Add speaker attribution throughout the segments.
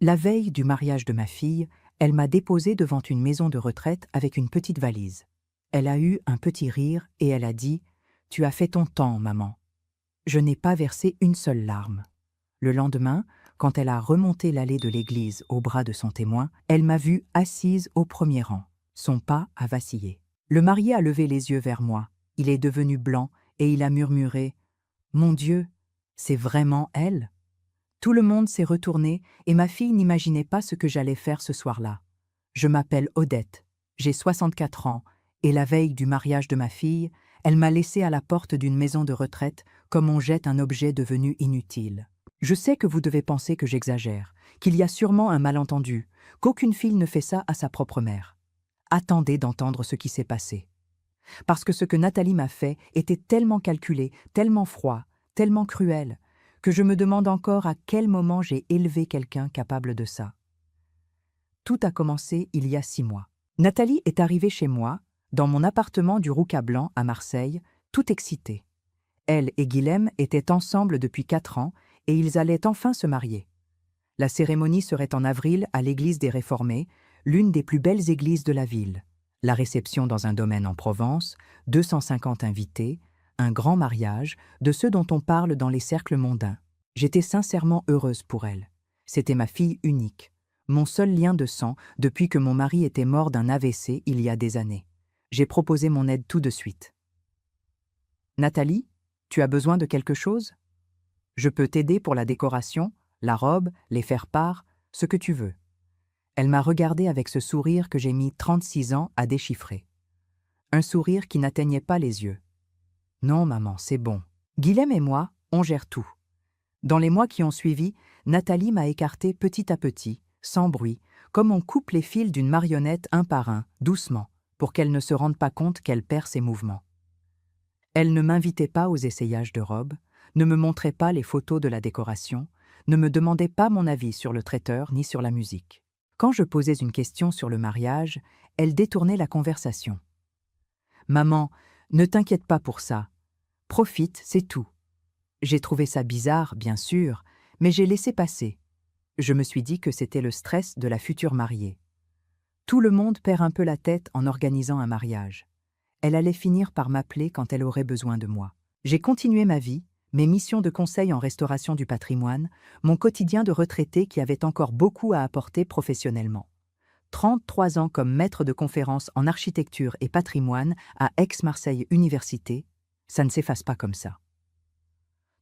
Speaker 1: La veille du mariage de ma fille, elle m'a déposée devant une maison de retraite avec une petite valise. Elle a eu un petit rire et elle a dit « Tu as fait ton temps, maman ». Je n'ai pas versé une seule larme. Le lendemain, quand elle a remonté l'allée de l'église au bras de son témoin, elle m'a vue assise au premier rang. Son pas a vacillé. Le marié a levé les yeux vers moi. Il est devenu blanc et il a murmuré « Mon Dieu, c'est vraiment elle ?» Tout le monde s'est retourné et ma fille n'imaginait pas ce que j'allais faire ce soir-là. Je m'appelle Odette, j'ai 64 ans et la veille du mariage de ma fille, elle m'a laissée à la porte d'une maison de retraite comme on jette un objet devenu inutile. Je sais que vous devez penser que j'exagère, qu'il y a sûrement un malentendu, qu'aucune fille ne fait ça à sa propre mère. Attendez d'entendre ce qui s'est passé. Parce que ce que Nathalie m'a fait était tellement calculé, tellement froid, tellement cruel, que je me demande encore à quel moment j'ai élevé quelqu'un capable de ça. Tout a commencé il y a 6 mois. Nathalie est arrivée chez moi, dans mon appartement du Roucablanc à Marseille, tout excitée. Elle et Guilhem étaient ensemble depuis 4 ans et ils allaient enfin se marier. La cérémonie serait en avril à l'église des Réformés, l'une des plus belles églises de la ville. La réception dans un domaine en Provence, 250 invités, un grand mariage, de ceux dont on parle dans les cercles mondains. J'étais sincèrement heureuse pour elle. C'était ma fille unique, mon seul lien de sang depuis que mon mari était mort d'un AVC il y a des années. J'ai proposé mon aide tout de suite. « Nathalie, tu as besoin de quelque chose ? Je peux t'aider pour la décoration, la robe, les faire-part, ce que tu veux. » Elle m'a regardée avec ce sourire que j'ai mis 36 ans à déchiffrer. Un sourire qui n'atteignait pas les yeux. « Non, maman, c'est bon. Guilhem et moi, on gère tout. » Dans les mois qui ont suivi, Nathalie m'a écarté petit à petit, sans bruit, comme on coupe les fils d'une marionnette un par un, doucement, pour qu'elle ne se rende pas compte qu'elle perd ses mouvements. Elle ne m'invitait pas aux essayages de robes, ne me montrait pas les photos de la décoration, ne me demandait pas mon avis sur le traiteur ni sur la musique. Quand je posais une question sur le mariage, elle détournait la conversation. « Maman, ne t'inquiète pas pour ça. Profite, c'est tout. » J'ai trouvé ça bizarre, bien sûr, mais j'ai laissé passer. Je me suis dit que c'était le stress de la future mariée. Tout le monde perd un peu la tête en organisant un mariage. Elle allait finir par m'appeler quand elle aurait besoin de moi. J'ai continué ma vie, mes missions de conseil en restauration du patrimoine, mon quotidien de retraité qui avait encore beaucoup à apporter professionnellement. 33 ans comme maître de conférences en architecture et patrimoine à Aix-Marseille Université, ça ne s'efface pas comme ça.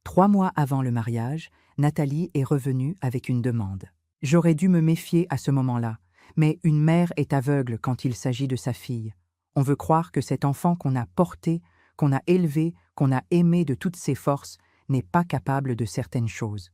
Speaker 1: 3 mois avant le mariage, Nathalie est revenue avec une demande. J'aurais dû me méfier à ce moment-là, mais une mère est aveugle quand il s'agit de sa fille. On veut croire que cet enfant qu'on a porté, qu'on a élevé, qu'on a aimé de toutes ses forces, n'est pas capable de certaines choses.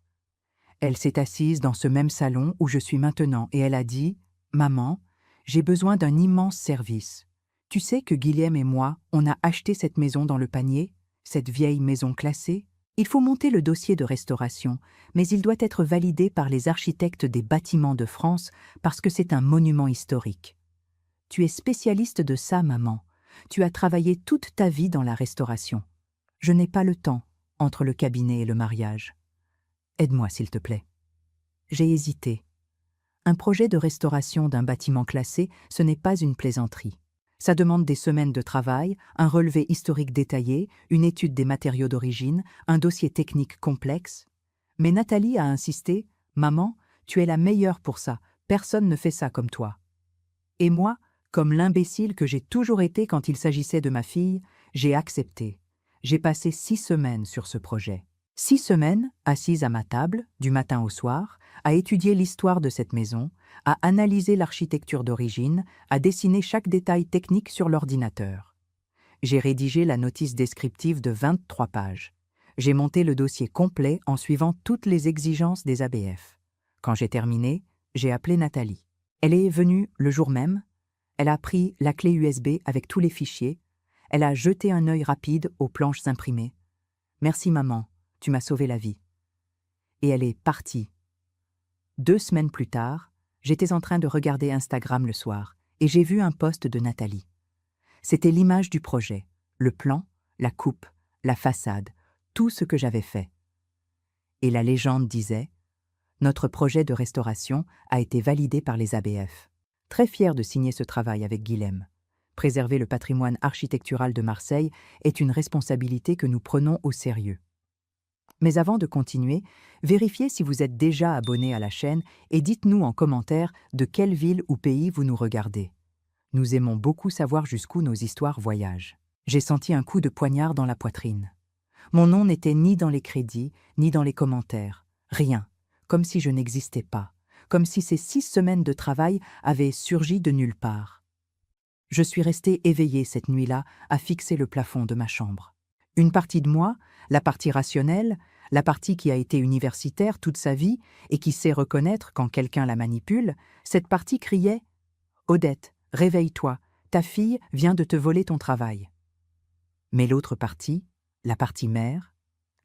Speaker 1: Elle s'est assise dans ce même salon où je suis maintenant et elle a dit « Maman, j'ai besoin d'un immense service. Tu sais que Guilhem et moi, on a acheté cette maison dans le panier, cette vieille maison classée. Il faut monter le dossier de restauration, mais il doit être validé par les architectes des bâtiments de France parce que c'est un monument historique. Tu es spécialiste de ça, maman. Tu as travaillé toute ta vie dans la restauration. Je n'ai pas le temps entre le cabinet et le mariage. Aide-moi, s'il te plaît. » J'ai hésité. Un projet de restauration d'un bâtiment classé, ce n'est pas une plaisanterie. Ça demande des semaines de travail, un relevé historique détaillé, une étude des matériaux d'origine, un dossier technique complexe. Mais Nathalie a insisté « Maman, tu es la meilleure pour ça, personne ne fait ça comme toi. » Et moi, comme l'imbécile que j'ai toujours été quand il s'agissait de ma fille, j'ai accepté. J'ai passé 6 semaines sur ce projet. 6 semaines, assise à ma table, du matin au soir, à étudier l'histoire de cette maison, à analyser l'architecture d'origine, à dessiner chaque détail technique sur l'ordinateur. J'ai rédigé la notice descriptive de 23 pages. J'ai monté le dossier complet en suivant toutes les exigences des ABF. Quand j'ai terminé, j'ai appelé Nathalie. Elle est venue le jour même. Elle a pris la clé USB avec tous les fichiers. Elle a jeté un œil rapide aux planches imprimées. « Merci maman, tu m'as sauvé la vie. » Et elle est partie. 2 semaines plus tard, j'étais en train de regarder Instagram le soir et j'ai vu un post de Nathalie. C'était l'image du projet, le plan, la coupe, la façade, tout ce que j'avais fait. Et la légende disait « Notre projet de restauration a été validé par les ABF. Très fier de signer ce travail avec Guilhem. Préserver le patrimoine architectural de Marseille est une responsabilité que nous prenons au sérieux. Mais avant de continuer, vérifiez si vous êtes déjà abonné à la chaîne et dites-nous en commentaire de quelle ville ou pays vous nous regardez. Nous aimons beaucoup savoir jusqu'où nos histoires voyagent. J'ai senti un coup de poignard dans la poitrine. Mon nom n'était ni dans les crédits, ni dans les commentaires. Rien. Comme si je n'existais pas. Comme si ces 6 semaines de travail avaient surgi de nulle part. Je suis restée éveillée cette nuit-là à fixer le plafond de ma chambre. Une partie de moi, la partie rationnelle, la partie qui a été universitaire toute sa vie et qui sait reconnaître quand quelqu'un la manipule, cette partie criait « Odette, réveille-toi, ta fille vient de te voler ton travail ». Mais l'autre partie, la partie mère,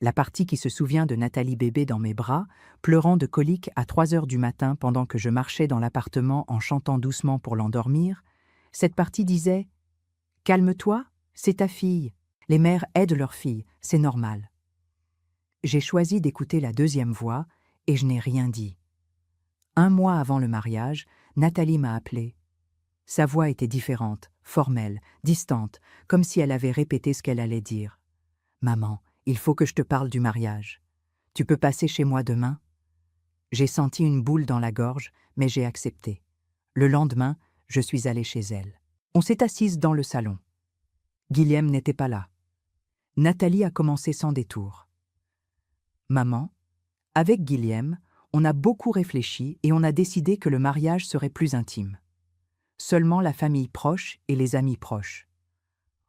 Speaker 1: la partie qui se souvient de Nathalie bébé dans mes bras, pleurant de coliques à 3 heures du matin pendant que je marchais dans l'appartement en chantant doucement pour l'endormir, cette partie disait « Calme-toi, c'est ta fille. Les mères aident leurs filles, c'est normal. » J'ai choisi d'écouter la deuxième voix et je n'ai rien dit. 1 mois avant le mariage, Nathalie m'a appelée. Sa voix était différente, formelle, distante, comme si elle avait répété ce qu'elle allait dire. « Maman, il faut que je te parle du mariage. Tu peux passer chez moi demain ?» J'ai senti une boule dans la gorge, mais j'ai accepté. Le lendemain, je suis allée chez elle. On s'est assise dans le salon. Guilhem n'était pas là. Nathalie a commencé sans détour. « Maman, avec Guilhem, on a beaucoup réfléchi et on a décidé que le mariage serait plus intime. Seulement la famille proche et les amis proches.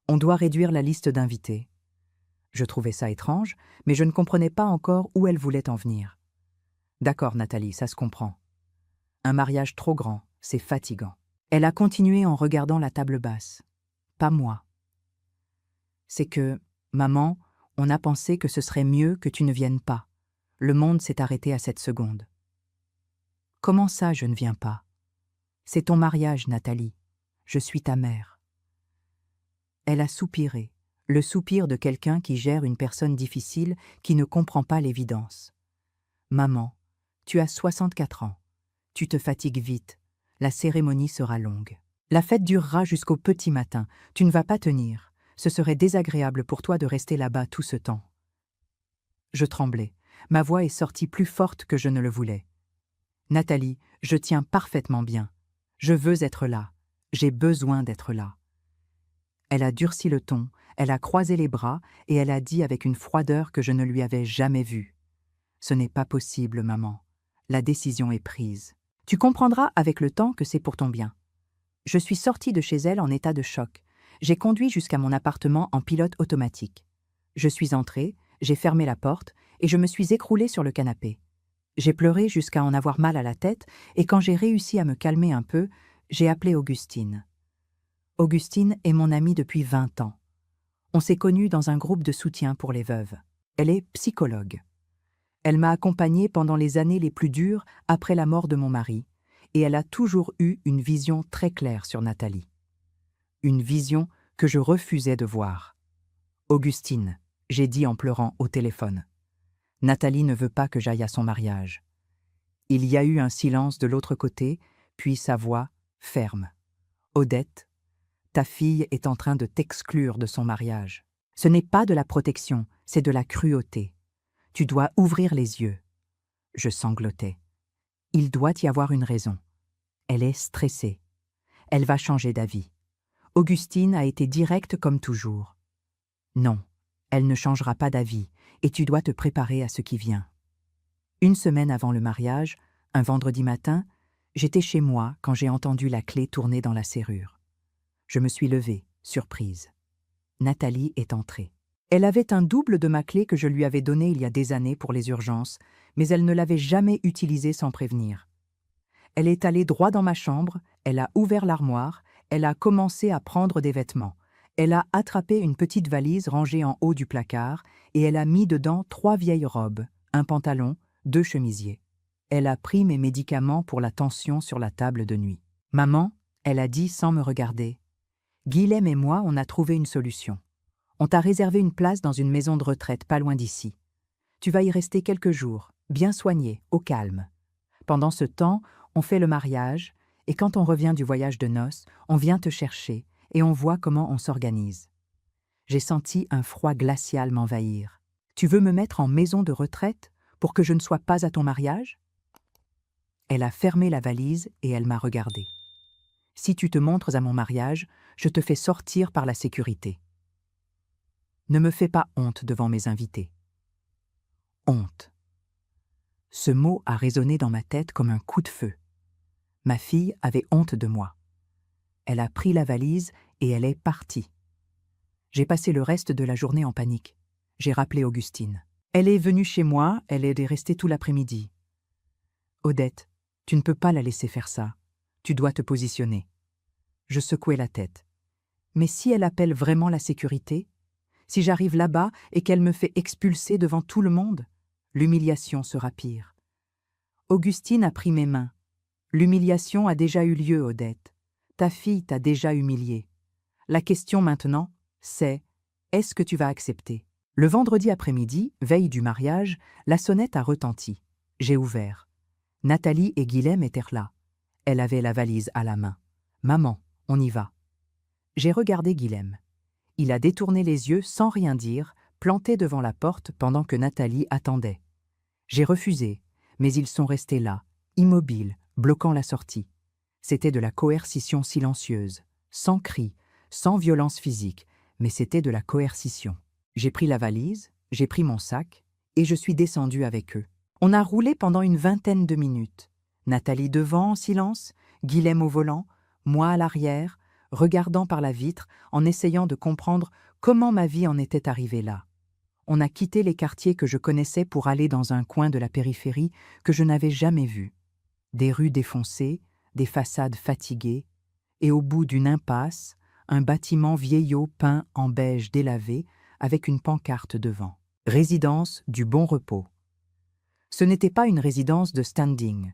Speaker 1: On doit réduire la liste d'invités. » Je trouvais ça étrange, mais je ne comprenais pas encore où elle voulait en venir. « D'accord, Nathalie, ça se comprend. Un mariage trop grand, c'est fatigant. » Elle a continué en regardant la table basse. Pas moi. « C'est que, maman, on a pensé que ce serait mieux que tu ne viennes pas. Le monde s'est arrêté à cette seconde. » « Comment ça, je ne viens pas? C'est ton mariage, Nathalie. Je suis ta mère. » Elle a soupiré, le soupir de quelqu'un qui gère une personne difficile qui ne comprend pas l'évidence. « Maman, tu as 64 ans. Tu te fatigues vite. La cérémonie sera longue. La fête durera jusqu'au petit matin. Tu ne vas pas tenir. Ce serait désagréable pour toi de rester là-bas tout ce temps. » Je tremblais. Ma voix est sortie plus forte que je ne le voulais. « Nathalie, je tiens parfaitement bien. Je veux être là. J'ai besoin d'être là. » Elle a durci le ton, elle a croisé les bras et elle a dit avec une froideur que je ne lui avais jamais vue. « Ce n'est pas possible, maman. La décision est prise. Tu comprendras avec le temps que c'est pour ton bien. » Je suis sortie de chez elle en état de choc. J'ai conduit jusqu'à mon appartement en pilote automatique. Je suis entrée, j'ai fermé la porte et je me suis écroulée sur le canapé. J'ai pleuré jusqu'à en avoir mal à la tête et quand j'ai réussi à me calmer un peu, j'ai appelé Augustine. Augustine est mon amie depuis 20 ans. On s'est connus dans un groupe de soutien pour les veuves. Elle est psychologue. Elle m'a accompagnée pendant les années les plus dures après la mort de mon mari, et elle a toujours eu une vision très claire sur Nathalie. Une vision que je refusais de voir. « Augustine, » j'ai dit en pleurant au téléphone. « Nathalie ne veut pas que j'aille à son mariage. » Il y a eu un silence de l'autre côté, puis sa voix ferme. « Odette, ta fille est en train de t'exclure de son mariage. Ce n'est pas de la protection, c'est de la cruauté. Tu dois ouvrir les yeux. » Je sanglotais. Il doit y avoir une raison. Elle est stressée. Elle va changer d'avis. Augustine a été directe comme toujours. Non, elle ne changera pas d'avis, et tu dois te préparer à ce qui vient. 1 semaine avant le mariage, un vendredi matin, j'étais chez moi quand j'ai entendu la clé tourner dans la serrure. Je me suis levée, surprise. Nathalie est entrée. Elle avait un double de ma clé que je lui avais donné il y a des années pour les urgences, mais elle ne l'avait jamais utilisée sans prévenir. Elle est allée droit dans ma chambre, elle a ouvert l'armoire, elle a commencé à prendre des vêtements. Elle a attrapé une petite valise rangée en haut du placard et elle a mis dedans 3 vieilles robes, un pantalon, 2 chemisiers. Elle a pris mes médicaments pour la tension sur la table de nuit. « Maman, » elle a dit sans me regarder, « Guilhem et moi, on a trouvé une solution. On t'a réservé une place dans une maison de retraite pas loin d'ici. Tu vas y rester quelques jours, bien soignée, au calme. Pendant ce temps, on fait le mariage, et quand on revient du voyage de noces, on vient te chercher, et on voit comment on s'organise. J'ai senti un froid glacial m'envahir. Tu veux me mettre en maison de retraite pour que je ne sois pas à ton mariage? Elle a fermé la valise et elle m'a regardée. Si tu te montres à mon mariage, je te fais sortir par la sécurité. Ne me fais pas honte devant mes invités. Honte. Ce mot a résonné dans ma tête comme un coup de feu. Ma fille avait honte de moi. Elle a pris la valise et elle est partie. J'ai passé le reste de la journée en panique. J'ai rappelé Augustine. Elle est venue chez moi, elle est restée tout l'après-midi. Odette, tu ne peux pas la laisser faire ça. Tu dois te positionner. Je secouai la tête. Mais si elle appelle vraiment la sécurité? Si j'arrive là-bas et qu'elle me fait expulser devant tout le monde? L'humiliation sera pire. Augustine a pris mes mains. L'humiliation a déjà eu lieu, Odette. Ta fille t'a déjà humiliée. La question maintenant, c'est est-ce que tu vas accepter? Le vendredi après-midi, veille du mariage, la sonnette a retenti. J'ai ouvert. Nathalie et Guilhem étaient là. Elle avait la valise à la main. Maman, on y va. J'ai regardé Guilhem. Il a détourné les yeux sans rien dire, planté devant la porte pendant que Nathalie attendait. J'ai refusé, mais ils sont restés là, immobiles, bloquant la sortie. C'était de la coercition silencieuse, sans cri, sans violence physique, mais c'était de la coercition. J'ai pris la valise, j'ai pris mon sac, et je suis descendue avec eux. On a roulé pendant une vingtaine de minutes. Nathalie devant en silence, Guilhem au volant, moi à l'arrière, regardant par la vitre, en essayant de comprendre comment ma vie en était arrivée là. On a quitté les quartiers que je connaissais pour aller dans un coin de la périphérie que je n'avais jamais vu. Des rues défoncées, des façades fatiguées, et au bout d'une impasse, un bâtiment vieillot peint en beige délavé avec une pancarte devant. Résidence du Bon Repos. Ce n'était pas une résidence de standing.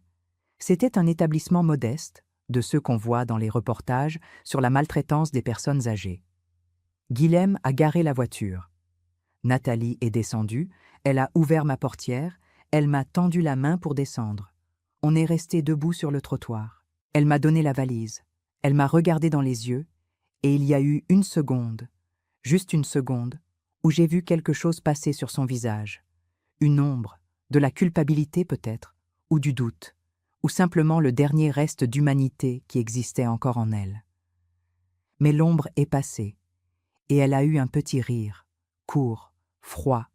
Speaker 1: C'était un établissement modeste, de ceux qu'on voit dans les reportages sur la maltraitance des personnes âgées. Guilhem a garé la voiture. Nathalie est descendue, elle a ouvert ma portière, elle m'a tendu la main pour descendre. On est resté debout sur le trottoir. Elle m'a donné la valise, elle m'a regardé dans les yeux, et il y a eu une seconde, juste une seconde, où j'ai vu quelque chose passer sur son visage. Une ombre, de la culpabilité peut-être, ou du doute, ou simplement le dernier reste d'humanité qui existait encore en elle. Mais l'ombre est passée, et elle a eu un petit rire, court, froid,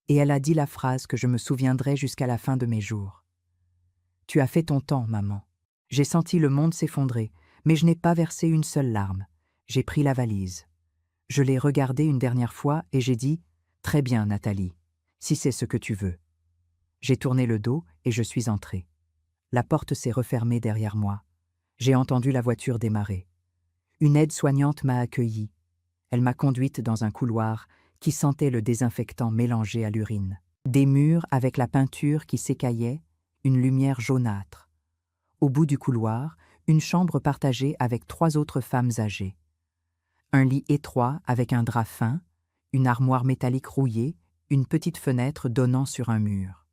Speaker 1: et elle a dit la phrase que je me souviendrai jusqu'à la fin de mes jours. « Tu as fait ton temps, maman. » J'ai senti le monde s'effondrer, mais je n'ai pas versé une seule larme. J'ai pris la valise. Je l'ai regardée une dernière fois et j'ai dit « Très bien, Nathalie, si c'est ce que tu veux. » J'ai tourné le dos et je suis entrée. La porte s'est refermée derrière moi. J'ai entendu la voiture démarrer. Une aide-soignante m'a accueillie. Elle m'a conduite dans un couloir qui sentait le désinfectant mélangé à l'urine. Des murs avec la peinture qui s'écaillait, une lumière jaunâtre. Au bout du couloir, une chambre partagée avec 3 autres femmes âgées. Un lit étroit avec un drap fin, une armoire métallique rouillée, une petite fenêtre donnant sur un mur.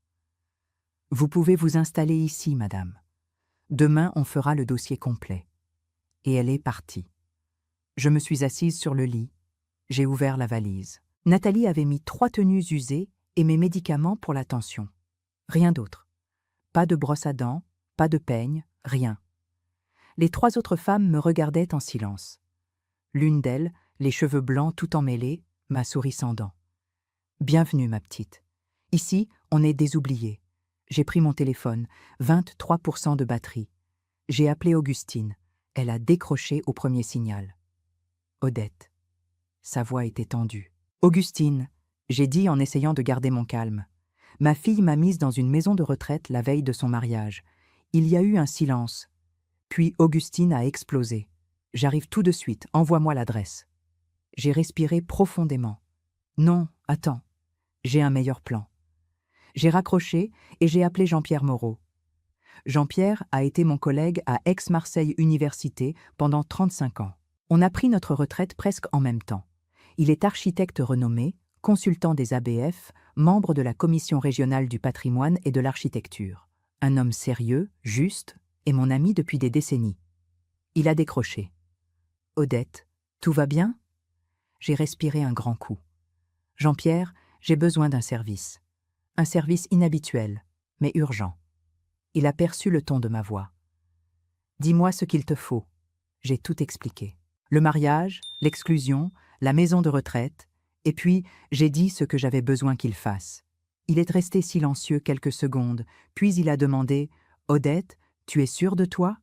Speaker 1: « Vous pouvez vous installer ici, madame. Demain, on fera le dossier complet. » Et elle est partie. Je me suis assise sur le lit. J'ai ouvert la valise. Nathalie avait mis 3 tenues usées et mes médicaments pour la tension. Rien d'autre. Pas de brosse à dents, pas de peigne, rien. Les 3 autres femmes me regardaient en silence. L'une d'elles, les cheveux blancs tout emmêlés, m'a souri sans dents. « Bienvenue, ma petite. Ici, on est des oubliés. » J'ai pris mon téléphone, 23% de batterie. J'ai appelé Augustine. Elle a décroché au premier signal. Odette. Sa voix était tendue. « Augustine, » j'ai dit en essayant de garder mon calme. Ma fille m'a mise dans une maison de retraite la veille de son mariage. Il y a eu un silence. Puis Augustine a explosé. « J'arrive tout de suite, envoie-moi l'adresse. » J'ai respiré profondément. « Non, attends, j'ai un meilleur plan. » J'ai raccroché et j'ai appelé Jean-Pierre Moreau. Jean-Pierre a été mon collègue à Aix-Marseille Université pendant 35 ans. On a pris notre retraite presque en même temps. Il est architecte renommé, consultant des ABF, membre de la Commission régionale du patrimoine et de l'architecture. Un homme sérieux, juste, et mon ami depuis des décennies. Il a décroché. « Odette, tout va bien ?» J'ai respiré un grand coup. « Jean-Pierre, j'ai besoin d'un service. Un service inhabituel, mais urgent. » Il a perçu le ton de ma voix. « Dis-moi ce qu'il te faut. » J'ai tout expliqué. Le mariage, l'exclusion, la maison de retraite, et puis j'ai dit ce que j'avais besoin qu'il fasse. Il est resté silencieux quelques secondes, puis il a demandé « Odette, tu es sûre de toi ?»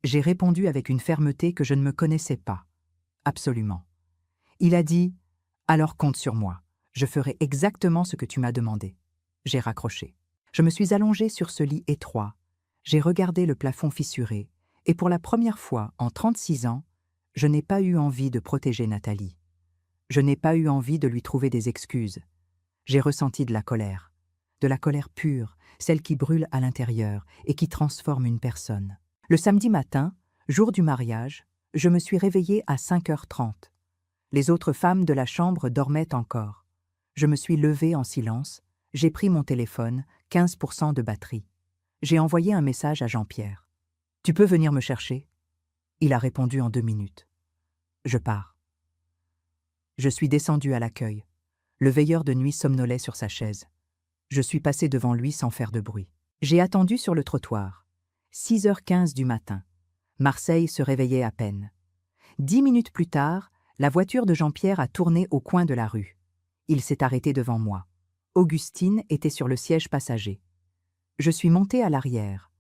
Speaker 1: J'ai répondu avec une fermeté que je ne me connaissais pas. Absolument. Il a dit « Alors compte sur moi. Je ferai exactement ce que tu m'as demandé. » J'ai raccroché. Je me suis allongée sur ce lit étroit. J'ai regardé le plafond fissuré, et pour la première fois en 36 ans, je n'ai pas eu envie de protéger Nathalie. Je n'ai pas eu envie de lui trouver des excuses. J'ai ressenti de la colère pure, celle qui brûle à l'intérieur et qui transforme une personne. Le samedi matin, jour du mariage, je me suis réveillée à 5h30. Les autres femmes de la chambre dormaient encore. Je me suis levée en silence, j'ai pris mon téléphone, 15% de batterie. J'ai envoyé un message à Jean-Pierre. « Tu peux venir me chercher ?» Il a répondu en 2 minutes. Je pars. Je suis descendue à l'accueil. Le veilleur de nuit somnolait sur sa chaise. Je suis passée devant lui sans faire de bruit. J'ai attendu sur le trottoir. 6h15 du matin. Marseille se réveillait à peine. 10 minutes plus tard, la voiture de Jean-Pierre a tourné au coin de la rue. Il s'est arrêté devant moi. Augustine était sur le siège passager. Je suis montée à l'arrière.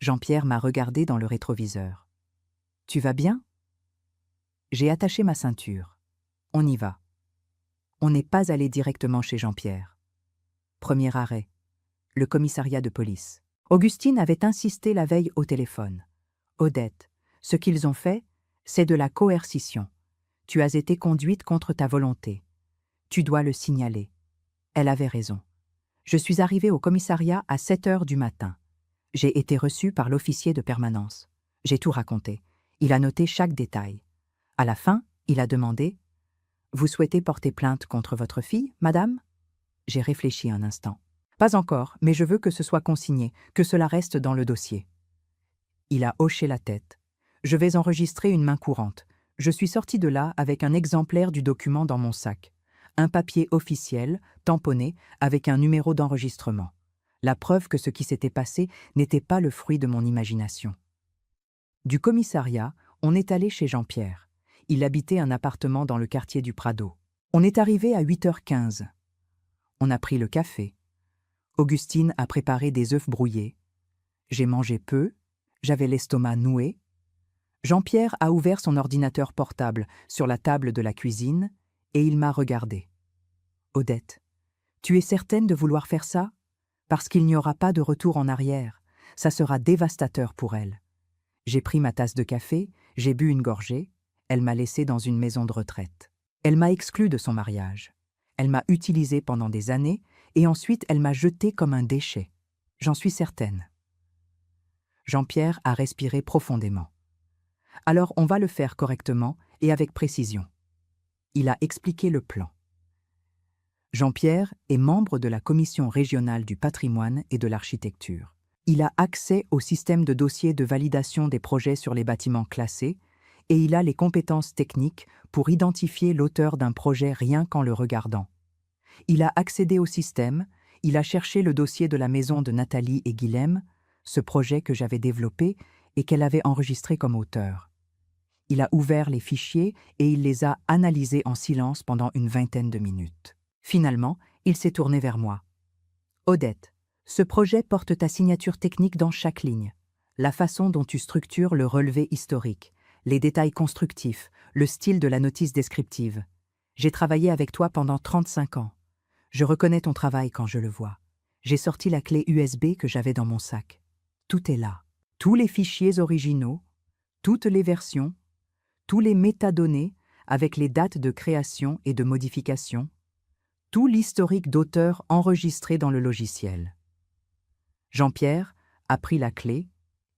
Speaker 1: Jean-Pierre m'a regardé dans le rétroviseur. « Tu vas bien ?» J'ai attaché ma ceinture. On y va. On n'est pas allé directement chez Jean-Pierre. Premier arrêt. Le commissariat de police. Augustine avait insisté la veille au téléphone. « Odette, ce qu'ils ont fait, c'est de la coercition. Tu as été conduite contre ta volonté. Tu dois le signaler. » Elle avait raison. Je suis arrivée au commissariat à 7h du matin. J'ai été reçue par l'officier de permanence. J'ai tout raconté. Il a noté chaque détail. À la fin, il a demandé « Vous souhaitez porter plainte contre votre fille, madame ?» J'ai réfléchi un instant. « Pas encore, mais je veux que ce soit consigné, que cela reste dans le dossier. » Il a hoché la tête. « Je vais enregistrer une main courante. Je suis sortie de là avec un exemplaire du document dans mon sac. Un papier officiel, tamponné, avec un numéro d'enregistrement. La preuve que ce qui s'était passé n'était pas le fruit de mon imagination. » Du commissariat, on est allé chez Jean-Pierre. Il habitait un appartement dans le quartier du Prado. On est arrivé à 8h15. On a pris le café. Augustine a préparé des œufs brouillés. J'ai mangé peu, j'avais l'estomac noué. Jean-Pierre a ouvert son ordinateur portable sur la table de la cuisine et il m'a regardé. « Odette, tu es certaine de vouloir faire ça ? Parce qu'il n'y aura pas de retour en arrière. Ça sera dévastateur pour elle. » J'ai pris ma tasse de café, j'ai bu une gorgée. Elle m'a laissée dans une maison de retraite. Elle m'a exclue de son mariage. Elle m'a utilisée pendant des années et ensuite elle m'a jetée comme un déchet. J'en suis certaine. Jean-Pierre a respiré profondément. Alors on va le faire correctement et avec précision. Il a expliqué le plan. Jean-Pierre est membre de la Commission régionale du patrimoine et de l'architecture. Il a accès au système de dossier de validation des projets sur les bâtiments classés et il a les compétences techniques pour identifier l'auteur d'un projet rien qu'en le regardant. Il a accédé au système, il a cherché le dossier de la maison de Nathalie et Guilhem, ce projet que j'avais développé et qu'elle avait enregistré comme auteur. Il a ouvert les fichiers et il les a analysés en silence pendant une 20aine de minutes. Finalement, il s'est tourné vers moi. « Odette, ce projet porte ta signature technique dans chaque ligne. La façon dont tu structures le relevé historique, les détails constructifs, le style de la notice descriptive. J'ai travaillé avec toi pendant 35 ans. Je reconnais ton travail quand je le vois. J'ai sorti la clé USB que j'avais dans mon sac. Tout est là. Tous les fichiers originaux, toutes les versions, tous les métadonnées avec les dates de création et de modification, tout l'historique d'auteur enregistré dans le logiciel. » Jean-Pierre a pris la clé,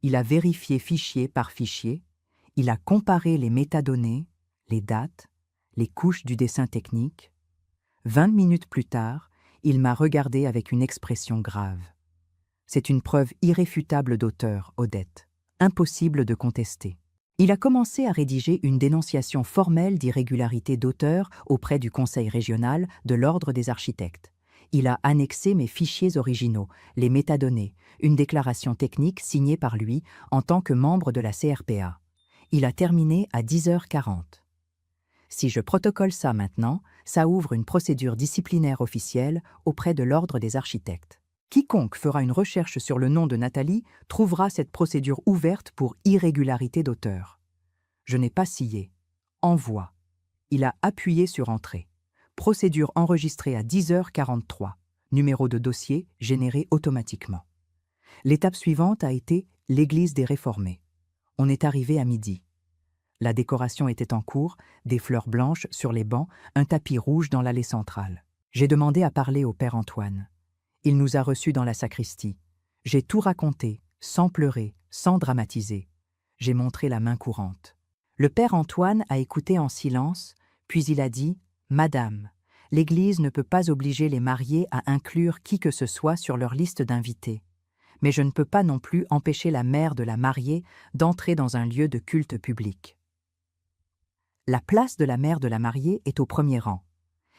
Speaker 1: il a vérifié fichier par fichier, il a comparé les métadonnées, les dates, les couches du dessin technique. 20 minutes plus tard, il m'a regardé avec une expression grave. C'est une preuve irréfutable d'auteur, Odette. Impossible de contester. Il a commencé à rédiger une dénonciation formelle d'irrégularité d'auteur auprès du Conseil régional de l'Ordre des architectes. Il a annexé mes fichiers originaux, les métadonnées, une déclaration technique signée par lui en tant que membre de la CRPA. Il a terminé à 10h40. Si je protocole ça maintenant, ça ouvre une procédure disciplinaire officielle auprès de l'Ordre des architectes. Quiconque fera une recherche sur le nom de Nathalie trouvera cette procédure ouverte pour irrégularité d'auteur. Je n'ai pas scié. Envoi. Il a appuyé sur Entrée. Procédure enregistrée à 10h43. Numéro de dossier généré automatiquement. L'étape suivante a été l'église des Réformés. On est arrivé à midi. La décoration était en cours, des fleurs blanches sur les bancs, un tapis rouge dans l'allée centrale. J'ai demandé à parler au père Antoine. Il nous a reçus dans la sacristie. J'ai tout raconté, sans pleurer, sans dramatiser. J'ai montré la main courante. Le père Antoine a écouté en silence, puis il a dit « Madame, l'Église ne peut pas obliger les mariés à inclure qui que ce soit sur leur liste d'invités. Mais je ne peux pas non plus empêcher la mère de la mariée d'entrer dans un lieu de culte public. La place de la mère de la mariée est au premier rang.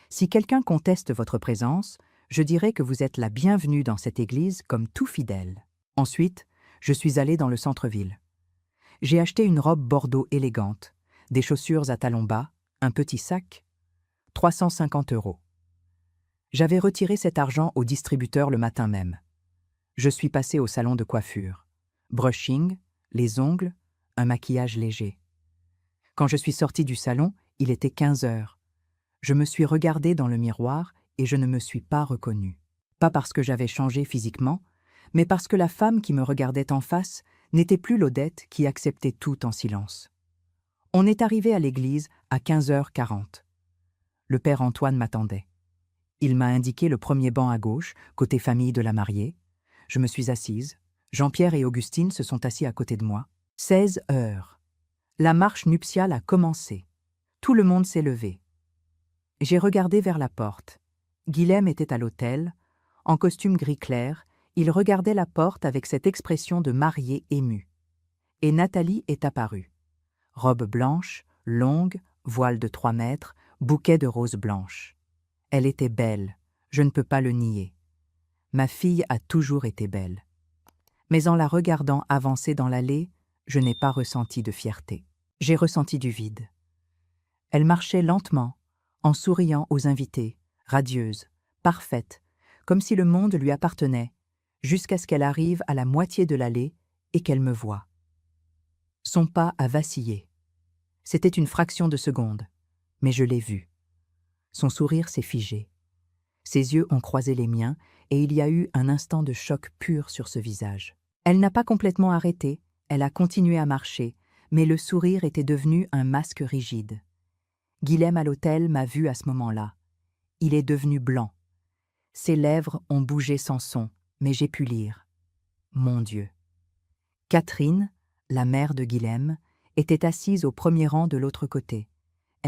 Speaker 1: Si quelqu'un conteste votre présence, je dirais que vous êtes la bienvenue dans cette église comme tout fidèle. Ensuite, je suis allé dans le centre-ville. J'ai acheté une robe bordeaux élégante, des chaussures à talons bas, un petit sac, 350 €. J'avais retiré cet argent au distributeur le matin même. Je suis passé au salon de coiffure. Brushing, les ongles, un maquillage léger. Quand je suis sorti du salon, il était 15 heures. Je me suis regardé dans le miroir et je ne me suis pas reconnue. Pas parce que j'avais changé physiquement, mais parce que la femme qui me regardait en face n'était plus l'Odette qui acceptait tout en silence. On est arrivé à l'église à 15h40. Le père Antoine m'attendait. Il m'a indiqué le premier banc à gauche, côté famille de la mariée. Je me suis assise. Jean-Pierre et Augustine se sont assis à côté de moi. 16 heures. La marche nuptiale a commencé. Tout le monde s'est levé. J'ai regardé vers la porte. Guilhem était à l'autel. En costume gris clair, il regardait la porte avec cette expression de mariée émue. Et Nathalie est apparue. Robe blanche, longue, voile de 3 mètres, bouquet de roses blanches. Elle était belle, je ne peux pas le nier. Ma fille a toujours été belle. Mais en la regardant avancer dans l'allée, je n'ai pas ressenti de fierté. J'ai ressenti du vide. Elle marchait lentement, en souriant aux invités, radieuse, parfaite, comme si le monde lui appartenait, jusqu'à ce qu'elle arrive à la moitié de l'allée et qu'elle me voie. Son pas a vacillé. C'était une fraction de seconde, mais je l'ai vue. Son sourire s'est figé. Ses yeux ont croisé les miens et il y a eu un instant de choc pur sur ce visage. Elle n'a pas complètement arrêté, elle a continué à marcher, mais le sourire était devenu un masque rigide. Guilhem à l'autel m'a vu à ce moment-là. Il est devenu blanc. Ses lèvres ont bougé sans son, mais j'ai pu lire. Mon Dieu. Catherine, la mère de Guilhem, était assise au premier rang de l'autre côté.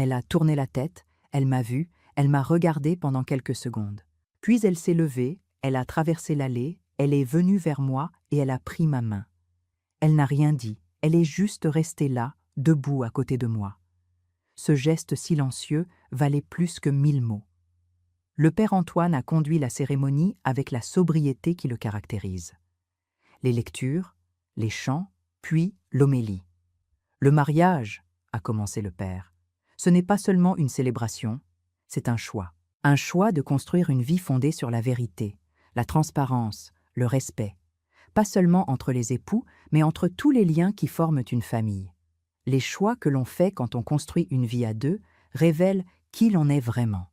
Speaker 1: Elle a tourné la tête, elle m'a vu, elle m'a regardé pendant quelques secondes. Puis elle s'est levée, elle a traversé l'allée, elle est venue vers moi et elle a pris ma main. Elle n'a rien dit, elle est juste restée là, debout à côté de moi. Ce geste silencieux valait plus que 1000 mots. Le père Antoine a conduit la cérémonie avec la sobriété qui le caractérise. Les lectures, les chants, puis l'homélie. Le mariage, a commencé le père, ce n'est pas seulement une célébration, c'est un choix. Un choix de construire une vie fondée sur la vérité, la transparence, le respect. Pas seulement entre les époux, mais entre tous les liens qui forment une famille. Les choix que l'on fait quand on construit une vie à deux révèlent qui l'on est vraiment.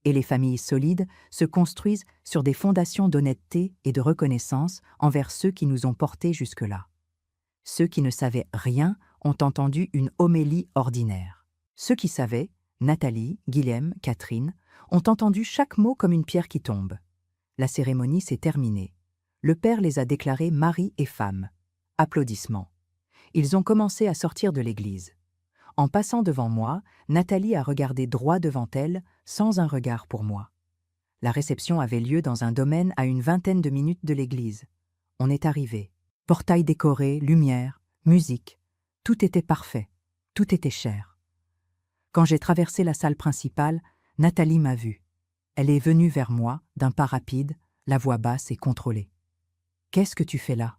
Speaker 1: Et les familles solides se construisent sur des fondations d'honnêteté et de reconnaissance envers ceux qui nous ont portés jusque-là. Ceux qui ne savaient rien ont entendu une homélie ordinaire. Ceux qui savaient, Nathalie, Guilhem, Catherine, ont entendu chaque mot comme une pierre qui tombe. La cérémonie s'est terminée. Le père les a déclarés mari et femme. Applaudissements. Ils ont commencé à sortir de l'église. En passant devant moi, Nathalie a regardé droit devant elle, sans un regard pour moi. La réception avait lieu dans un domaine à une 20aine de minutes de l'église. On est arrivé. Portail décoré, lumière, musique. Tout était parfait. Tout était cher. Quand j'ai traversé la salle principale, Nathalie m'a vue. Elle est venue vers moi, d'un pas rapide, la voix basse et contrôlée. « Qu'est-ce que tu fais là ?»«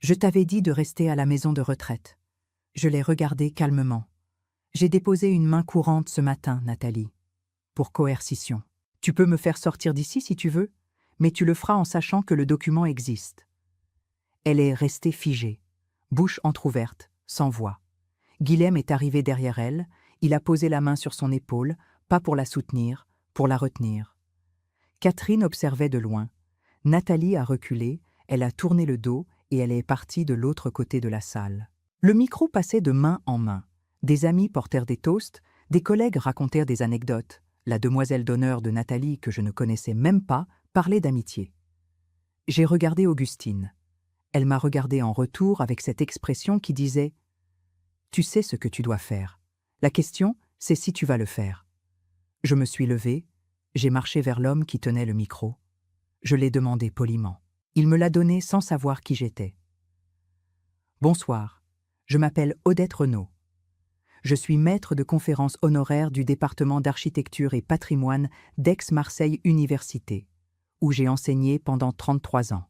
Speaker 1: Je t'avais dit de rester à la maison de retraite. » Je l'ai regardée calmement. « J'ai déposé une main courante ce matin, Nathalie. Pour coercition. Tu peux me faire sortir d'ici si tu veux, mais tu le feras en sachant que le document existe. » Elle est restée figée, bouche entr'ouverte, sans voix. Guilhem est arrivé derrière elle, il a posé la main sur son épaule, pas pour la soutenir, pour la retenir. Catherine observait de loin. Nathalie a reculé, elle a tourné le dos et elle est partie de l'autre côté de la salle. Le micro passait de main en main. Des amis portèrent des toasts, des collègues racontèrent des anecdotes. La demoiselle d'honneur de Nathalie, que je ne connaissais même pas, parlait d'amitié. J'ai regardé Augustine. Elle m'a regardé en retour avec cette expression qui disait « Tu sais ce que tu dois faire. La question, c'est si tu vas le faire. » Je me suis levée, j'ai marché vers l'homme qui tenait le micro. Je l'ai demandé poliment. Il me l'a donné sans savoir qui j'étais. « Bonsoir, je m'appelle Odette Renaud. Je suis maître de conférences honoraire du département d'architecture et patrimoine d'Aix-Marseille Université, où j'ai enseigné pendant 33 ans.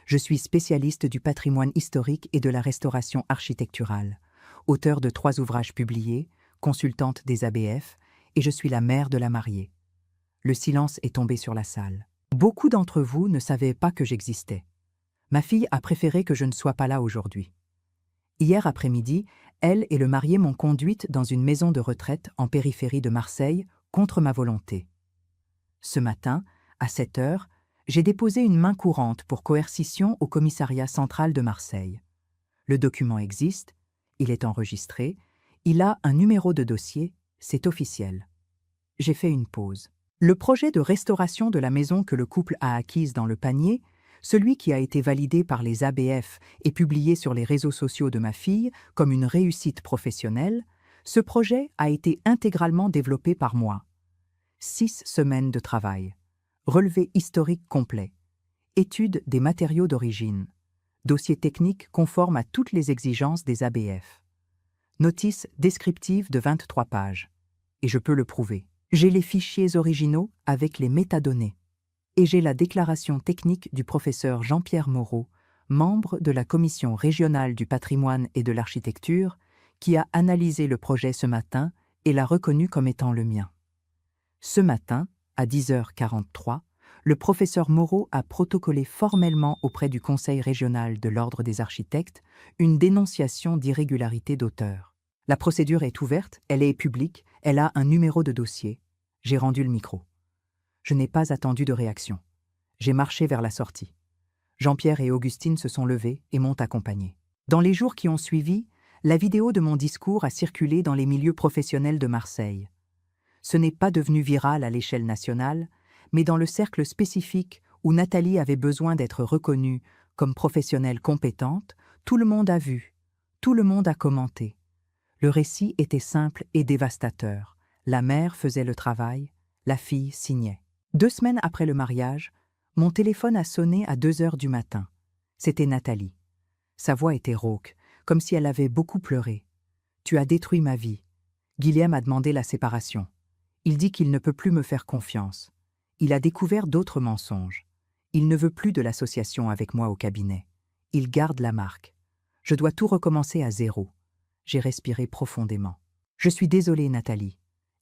Speaker 1: Je suis spécialiste du patrimoine historique et de la restauration architecturale, auteur de 3 ouvrages publiés, consultante des ABF, et je suis la mère de la mariée. » Le silence est tombé sur la salle. Beaucoup d'entre vous ne savaient pas que j'existais. Ma fille a préféré que je ne sois pas là aujourd'hui. Hier après-midi, elle et le marié m'ont conduite dans une maison de retraite en périphérie de Marseille, contre ma volonté. Ce matin, à 7 heures, j'ai déposé une main courante pour coercition au commissariat central de Marseille. Le document existe, il est enregistré, il a un numéro de dossier, c'est officiel. J'ai fait une pause. Le projet de restauration de la maison que le couple a acquise dans le panier, celui qui a été validé par les ABF et publié sur les réseaux sociaux de ma fille comme une réussite professionnelle, ce projet a été intégralement développé par moi. 6 semaines de travail. Relevé historique complet. Étude des matériaux d'origine. Dossier technique conforme à toutes les exigences des ABF. Notice descriptive de 23 pages. Et je peux le prouver. J'ai les fichiers originaux avec les métadonnées. Et j'ai la déclaration technique du professeur Jean-Pierre Moreau, membre de la Commission régionale du patrimoine et de l'architecture, qui a analysé le projet ce matin et l'a reconnu comme étant le mien. Ce matin, à 10h43, le professeur Moreau a protocolé formellement auprès du Conseil régional de l'Ordre des architectes une dénonciation d'irrégularité d'auteur. La procédure est ouverte, elle est publique, elle a un numéro de dossier. J'ai rendu le micro. Je n'ai pas attendu de réaction. J'ai marché vers la sortie. Jean-Pierre et Augustine se sont levés et m'ont accompagné. Dans les jours qui ont suivi, la vidéo de mon discours a circulé dans les milieux professionnels de Marseille. Ce n'est pas devenu viral à l'échelle nationale, mais dans le cercle spécifique où Nathalie avait besoin d'être reconnue comme professionnelle compétente, tout le monde a vu, tout le monde a commenté. Le récit était simple et dévastateur. La mère faisait le travail, la fille signait. 2 semaines après le mariage, mon téléphone a sonné à 2 heures du matin. C'était Nathalie. Sa voix était rauque, comme si elle avait beaucoup pleuré. « Tu as détruit ma vie. Guilhem a demandé la séparation. Il dit qu'il ne peut plus me faire confiance. Il a découvert d'autres mensonges. Il ne veut plus de l'association avec moi au cabinet. Il garde la marque. Je dois tout recommencer à zéro. » J'ai respiré profondément. « Je suis désolée, Nathalie.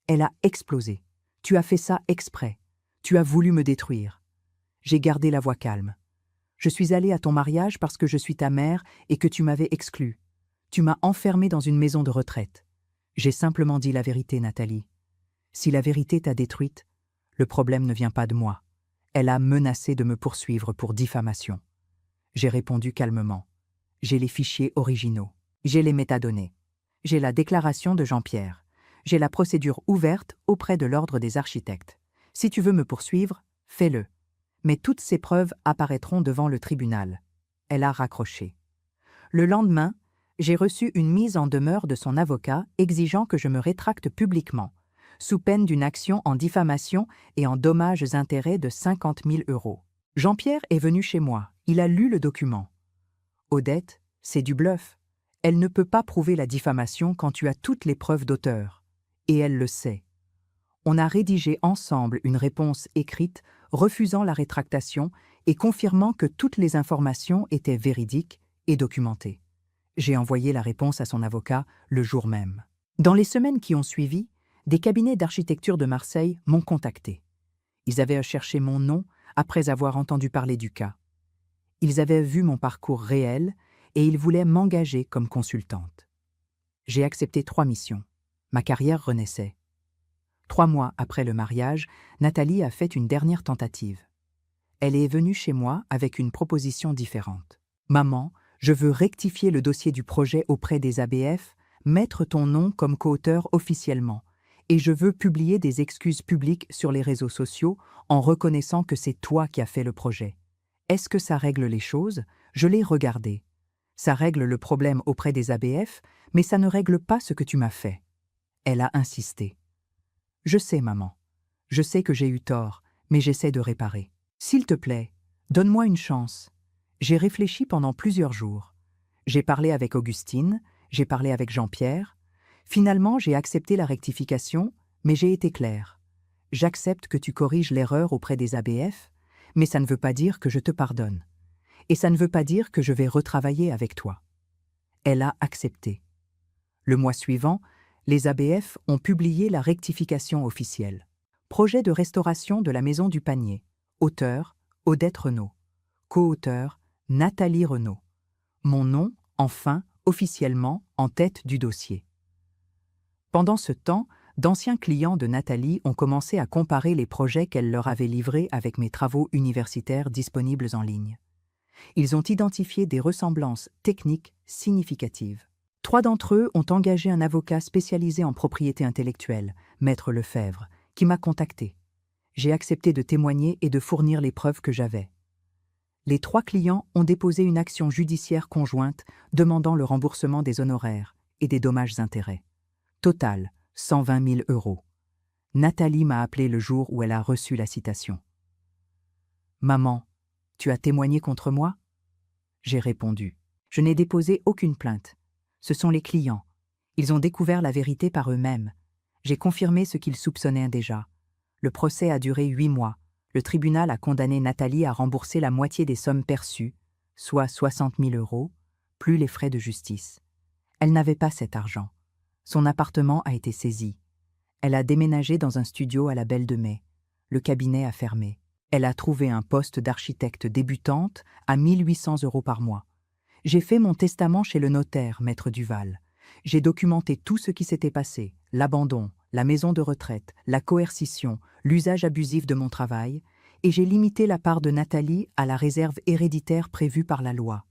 Speaker 1: Elle a explosé. Tu as fait ça exprès. Tu as voulu me détruire. » J'ai gardé la voix calme. « Je suis allée à ton mariage parce que je suis ta mère et que tu m'avais exclue. Tu m'as enfermée dans une maison de retraite. J'ai simplement dit la vérité, Nathalie. Si la vérité t'a détruite, le problème ne vient pas de moi. Elle a menacé de me poursuivre pour diffamation. » J'ai répondu calmement. « J'ai les fichiers originaux. J'ai les métadonnées. J'ai la déclaration de Jean-Pierre. J'ai la procédure ouverte auprès de l'Ordre des architectes. Si tu veux me poursuivre, fais-le. Mais toutes ces preuves apparaîtront devant le tribunal. » Elle a raccroché. Le lendemain, j'ai reçu une mise en demeure de son avocat exigeant que je me rétracte publiquement, sous peine d'une action en diffamation et en dommages-intérêts de 50 000 €. Jean-Pierre est venu chez moi, il a lu le document. Odette, c'est du bluff. Elle ne peut pas prouver la diffamation quand tu as toutes les preuves d'auteur. Et elle le sait. On a rédigé ensemble une réponse écrite refusant la rétractation et confirmant que toutes les informations étaient véridiques et documentées. J'ai envoyé la réponse à son avocat le jour même. Dans les semaines qui ont suivi, des cabinets d'architecture de Marseille m'ont contacté. Ils avaient cherché mon nom après avoir entendu parler du cas. Ils avaient vu mon parcours réel et ils voulaient m'engager comme consultante. J'ai accepté 3 missions. Ma carrière renaissait. 3 mois après le mariage, Nathalie a fait une dernière tentative. Elle est venue chez moi avec une proposition différente. « Maman, je veux rectifier le dossier du projet auprès des ABF, mettre ton nom comme coauteur officiellement, et je veux publier des excuses publiques sur les réseaux sociaux en reconnaissant que c'est toi qui as fait le projet. Est-ce que ça règle les choses? Je l'ai regardé. Ça règle le problème auprès des ABF, mais ça ne règle pas ce que tu m'as fait. » Elle a insisté. « Je sais, maman. Je sais que j'ai eu tort, mais j'essaie de réparer. S'il te plaît, donne-moi une chance. » J'ai réfléchi pendant plusieurs jours. J'ai parlé avec Augustine, j'ai parlé avec Jean-Pierre. Finalement, j'ai accepté la rectification, mais j'ai été claire. J'accepte que tu corriges l'erreur auprès des ABF, mais ça ne veut pas dire que je te pardonne. Et ça ne veut pas dire que je vais retravailler avec toi. Elle a accepté. Le mois suivant, les ABF ont publié la rectification officielle. Projet de restauration de la Maison du Panier. Auteur, Odette Renaud. Co-auteur, Nathalie Renaud. Mon nom, enfin, officiellement, en tête du dossier. Pendant ce temps, d'anciens clients de Nathalie ont commencé à comparer les projets qu'elle leur avait livrés avec mes travaux universitaires disponibles en ligne. Ils ont identifié des ressemblances techniques significatives. 3 d'entre eux ont engagé un avocat spécialisé en propriété intellectuelle, Maître Lefebvre, qui m'a contacté. J'ai accepté de témoigner et de fournir les preuves que j'avais. Les 3 clients ont déposé une action judiciaire conjointe demandant le remboursement des honoraires et des dommages-intérêts. Total, 120 000 €. Nathalie m'a appelé le jour où elle a reçu la citation. « Maman, tu as témoigné contre moi ?» J'ai répondu. « Je n'ai déposé aucune plainte. Ce sont les clients. Ils ont découvert la vérité par eux-mêmes. J'ai confirmé ce qu'ils soupçonnaient déjà. Le procès a duré 8 mois. Le tribunal a condamné Nathalie à rembourser la moitié des sommes perçues, soit 60 000 €, plus les frais de justice. Elle n'avait pas cet argent. Son appartement a été saisi. Elle a déménagé dans un studio à la Belle de Mai. Le cabinet a fermé. Elle a trouvé un poste d'architecte débutante à 1 800 € par mois. J'ai fait mon testament chez le notaire, Maître Duval. J'ai documenté tout ce qui s'était passé, l'abandon, la maison de retraite, la coercition, l'usage abusif de mon travail, et j'ai limité la part de Nathalie à la réserve héréditaire prévue par la loi.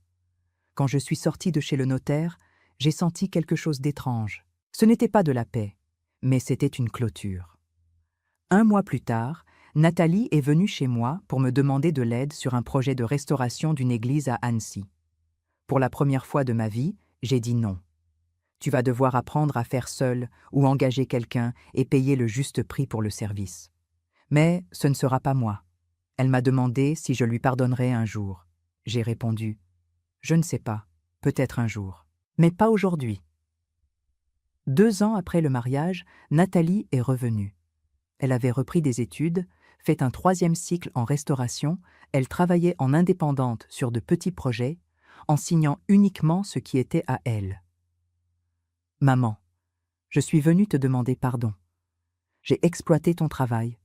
Speaker 1: Quand je suis sortie de chez le notaire, j'ai senti quelque chose d'étrange. Ce n'était pas de la paix, mais c'était une clôture. 1 mois plus tard, Nathalie est venue chez moi pour me demander de l'aide sur un projet de restauration d'une église à Annecy. Pour la première fois de ma vie, j'ai dit non. Tu vas devoir apprendre à faire seul ou engager quelqu'un et payer le juste prix pour le service. Mais ce ne sera pas moi. Elle m'a demandé si je lui pardonnerais un jour. J'ai répondu « Je ne sais pas, peut-être un jour, mais pas aujourd'hui ». 2 ans après le mariage, Nathalie est revenue. Elle avait repris des études, fait un 3e cycle en restauration, elle travaillait en indépendante sur de petits projets, en signant uniquement ce qui était à elle. « Maman, je suis venue te demander pardon. J'ai exploité ton travail.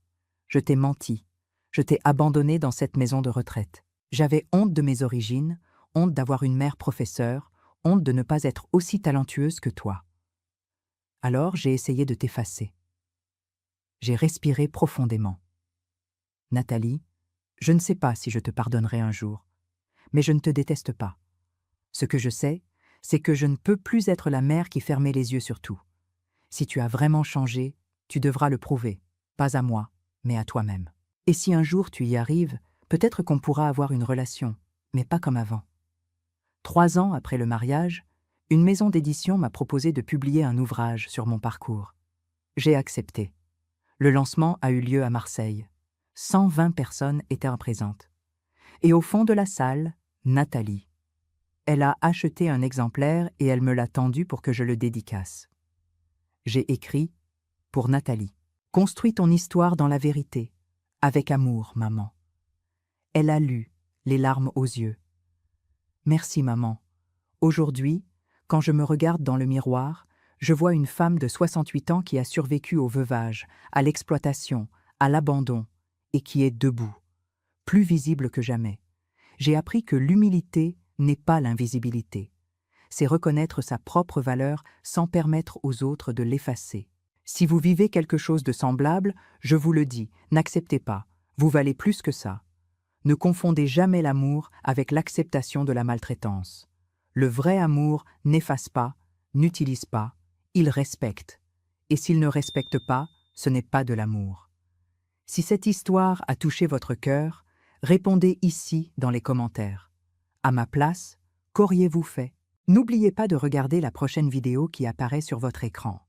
Speaker 1: Je t'ai menti. Je t'ai abandonné dans cette maison de retraite. J'avais honte de mes origines, honte d'avoir une mère professeure, honte de ne pas être aussi talentueuse que toi. Alors j'ai essayé de t'effacer. J'ai respiré profondément. Nathalie, je ne sais pas si je te pardonnerai un jour, mais je ne te déteste pas. Ce que je sais, c'est que je ne peux plus être la mère qui fermait les yeux sur tout. Si tu as vraiment changé, tu devras le prouver, pas à moi, mais à toi-même. Et si un jour tu y arrives, peut-être qu'on pourra avoir une relation, mais pas comme avant. » 3 ans après le mariage, une maison d'édition m'a proposé de publier un ouvrage sur mon parcours. J'ai accepté. Le lancement a eu lieu à Marseille. 120 personnes étaient présentes. Et au fond de la salle, Nathalie. Elle a acheté un exemplaire et elle me l'a tendu pour que je le dédicace. J'ai écrit « Pour Nathalie. Construis ton histoire dans la vérité. Avec amour, maman. » Elle a lu, les larmes aux yeux. Merci, maman. Aujourd'hui, quand je me regarde dans le miroir, je vois une femme de 68 ans qui a survécu au veuvage, à l'exploitation, à l'abandon, et qui est debout, plus visible que jamais. J'ai appris que l'humilité n'est pas l'invisibilité. C'est reconnaître sa propre valeur sans permettre aux autres de l'effacer. Si vous vivez quelque chose de semblable, je vous le dis, n'acceptez pas, vous valez plus que ça. Ne confondez jamais l'amour avec l'acceptation de la maltraitance. Le vrai amour n'efface pas, n'utilise pas, il respecte. Et s'il ne respecte pas, ce n'est pas de l'amour. Si cette histoire a touché votre cœur, répondez ici dans les commentaires. À ma place, qu'auriez-vous fait? N'oubliez pas de regarder la prochaine vidéo qui apparaît sur votre écran.